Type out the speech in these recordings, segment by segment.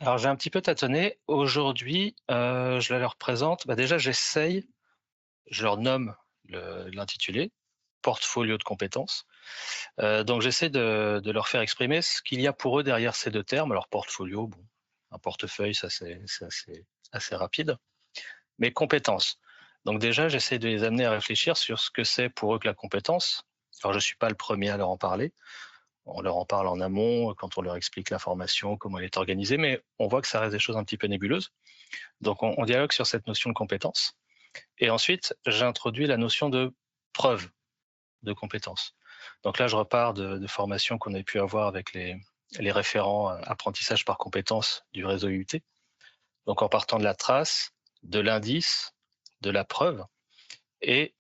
Alors j'ai un petit peu tâtonné. Aujourd'hui, je leur présente déjà j'essaye, je leur nomme l'intitulé, portfolio de compétences. Donc j'essaie de leur faire exprimer ce qu'il y a pour eux derrière ces 2 termes. Alors portfolio, bon, un portefeuille, ça c'est assez rapide, mais compétences. Donc déjà, j'essaie de les amener à réfléchir sur ce que c'est pour eux que la compétence. Alors je suis pas le premier à leur en parler. On leur en parle en amont, quand on leur explique la formation, comment elle est organisée, mais on voit que ça reste des choses un petit peu nébuleuses. Donc on dialogue sur cette notion de compétence. Et ensuite, j'introduis la notion de preuve de compétence. Donc là, je repars de formations qu'on a pu avoir avec les référents apprentissage par compétences du réseau UT. Donc en partant de la trace, de l'indice, de la preuve, et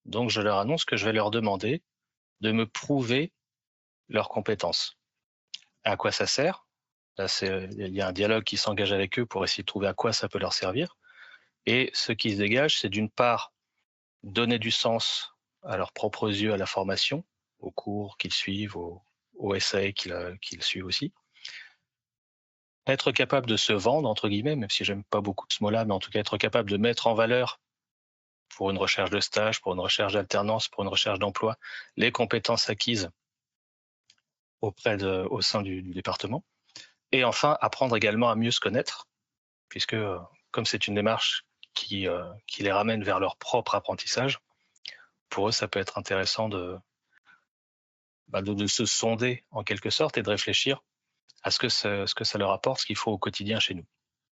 donc je leur annonce que je vais leur demander de me prouver leurs compétences. À quoi ça sert? Là, il y a un dialogue qui s'engage avec eux pour essayer de trouver à quoi ça peut leur servir. Et ce qui se dégage, c'est d'une part donner du sens à leurs propres yeux à la formation, aux cours qu'ils suivent, aux essais qu'ils suivent aussi. Être capable de se vendre, entre guillemets, même si j'aime pas beaucoup ce mot-là, mais en tout cas être capable de mettre en valeur pour une recherche de stage, pour une recherche d'alternance, pour une recherche d'emploi, les compétences acquises au sein du département. Et enfin, apprendre également à mieux se connaître, puisque comme c'est une démarche qui les ramène vers leur propre apprentissage, pour eux, ça peut être intéressant de se sonder en quelque sorte et de réfléchir à ce que ça leur apporte, ce qu'il faut au quotidien chez nous.